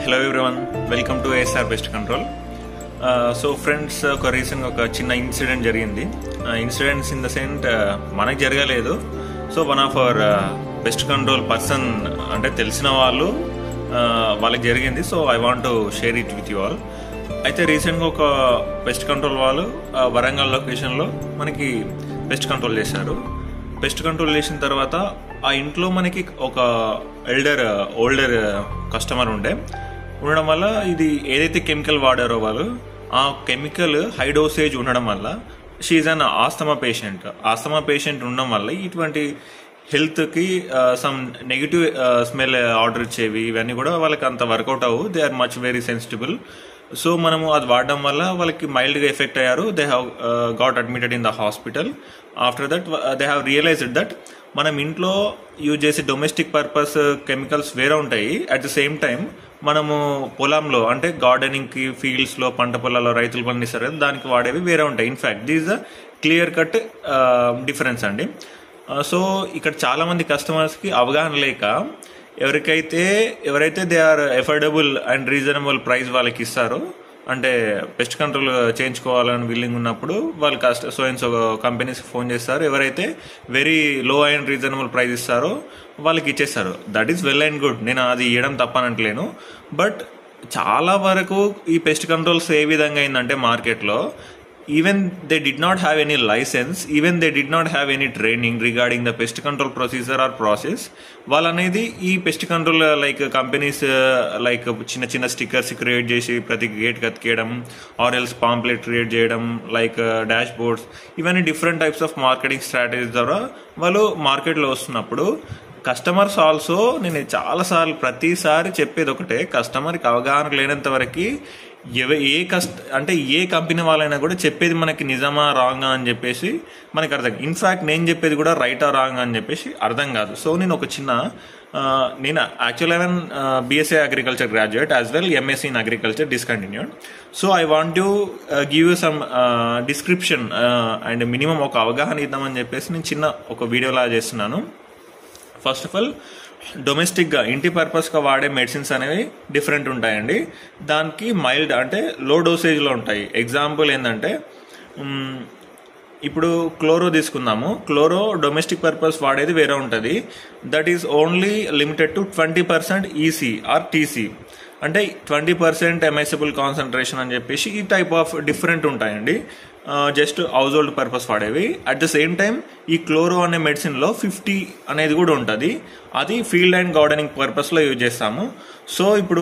Hello everyone, welcome to ASR pest control. So friends, ఒక recent ఒక చిన్న incident జరిగింది. ఇన్సిడెంట్స్ ఇన్ ద సెంట్ మనకు జరగలేదు. So one of our pest control person, అంటే తెలిసిన వాళ్ళకి జరిగింది. So I want to share it with you all. అయితే రీసెంట్గా ఒక పెస్ట్ కంట్రోల్ వాళ్ళు వరంగల్ లొకేషన్లో మనకి పెస్ట్ కంట్రోల్ చేశారు. పెస్ట్ కంట్రోల్ చేసిన తర్వాత ఆ ఇంట్లో మనకి ఒక ఓల్డర్ కస్టమర్ ఉండడం వల్ల ఇది ఏదైతే కెమికల్ వాడారో వాళ్ళు, ఆ కెమికల్ హై డోసేజ్ ఉండడం వల్ల షీఈ్ అన్ ఆస్తమా పేషెంట్ ఉండడం వల్ల ఇటువంటి హెల్త్కి సమ్ నెగిటివ్ స్మెల్ ఆర్డర్ ఇచ్చేవి ఇవన్నీ కూడా వాళ్ళకి అంత వర్కౌట్ అవ్వు. They are much very sensitive. So మనము అది వాడడం వల్ల వాళ్ళకి మైల్డ్గా ఎఫెక్ట్ అయ్యారు. They have got admitted in the hospital. After that they have realized that మనం ఇంట్లో యూజ్ చేసే డొమెస్టిక్ పర్పస్ కెమికల్స్ వేరే ఉంటాయి. అట్ ద సేమ్ టైం మనము పొలంలో, అంటే గార్డెనింగ్కి, ఫీల్డ్స్లో, పంట పొలాల్లో రైతులు పండిస్తారు కదా, దానికి వాడేవి వేరే ఉంటాయి. In fact this a clear cut difference అండి. సో ఇక్కడ చాలామంది కస్టమర్స్కి అవగాహన లేక ఎవరైతే they are affordable and reasonable price వాళ్ళకి ఇస్తారో, అంటే పెస్ట్ కంట్రోల్ చేయించుకోవాలని విల్లింగ్ ఉన్నప్పుడు వాళ్ళు సో అండ్ సో కంపెనీస్కి ఫోన్ చేస్తారు. ఎవరైతే very low and reasonable price ఇస్తారో వాళ్ళకి ఇచ్చేస్తారు. That is well and good. నేను అది ఇవ్వడం తప్పనట్లేను. బట్ చాలా వరకు ఈ పెస్ట్ కంట్రోల్స్ ఏ విధంగా అయిందంటే మార్కెట్లో, even they did not have any license, even they did not have any training regarding the pest control procedure or process. వాళ్ళనేది ఈ pest control like companies like చిన్న స్టిక్కర్స్ క్రియేట్ చేసి ప్రతి గేట్ కతికేయడం, or else pamphlet create చేయడం, like dash boards, ఇవన్నీ different types of marketing strategies ద్వారా వాళ్ళు మార్కెట్లో వస్తున్నప్పుడు కస్టమర్స్ ఆల్సో, నేను చాలాసార్లు ప్రతిసారి చెప్పేది ఒకటే, కస్టమర్కి అవగాహన లేనంత వరకు ఏ కంపెనీ వాళ్ళైనా కూడా చెప్పేది మనకి నిజమా రాంగా అని చెప్పేసి మనకి అర్థం. ఇన్ఫ్యాక్ట్ నేను చెప్పేది కూడా రైటా రాంగ్ అని చెప్పేసి అర్థం కాదు. సో నేను నేను యాక్చువల్గా BSc agriculture graduate as well MSc in agriculture discontinued. So I want to give you some description and minimum ఒక అవగాహన ఇద్దామని చెప్పేసి నేను చిన్న ఒక వీడియోలా చేస్తున్నాను. ఫస్ట్ ఆఫ్ ఆల్, డొమెస్టిక్గా ఇంటి పర్పస్గా వాడే మెడిసిన్స్ అనేవి డిఫరెంట్ ఉంటాయండి. దానికి మైల్డ్ అంటే లో డోసేజ్లో ఉంటాయి. ఎగ్జాంపుల్ ఏంటంటే, ఇప్పుడు క్లోరో తీసుకుందాము. క్లోరో డొమెస్టిక్ పర్పస్ వాడేది వేరే ఉంటుంది. That is only limited to 20% EC or TC, అంటే 20% ఎమైసబుల్ కాన్సన్ట్రేషన్ అని చెప్పేసి ఈ టైప్ ఆఫ్ డిఫరెంట్ ఉంటాయండి. జస్ట్ హౌస్ హోల్డ్ పర్పస్ వాడేవి. అట్ ద సేమ్ టైం ఈ క్లోరో అనే మెడిసిన్లో 50 అనేది కూడా ఉంటుంది. అది ఫీల్డ్ అండ్ గార్డెనింగ్ పర్పస్లో యూజ్ చేస్తాము. సో ఇప్పుడు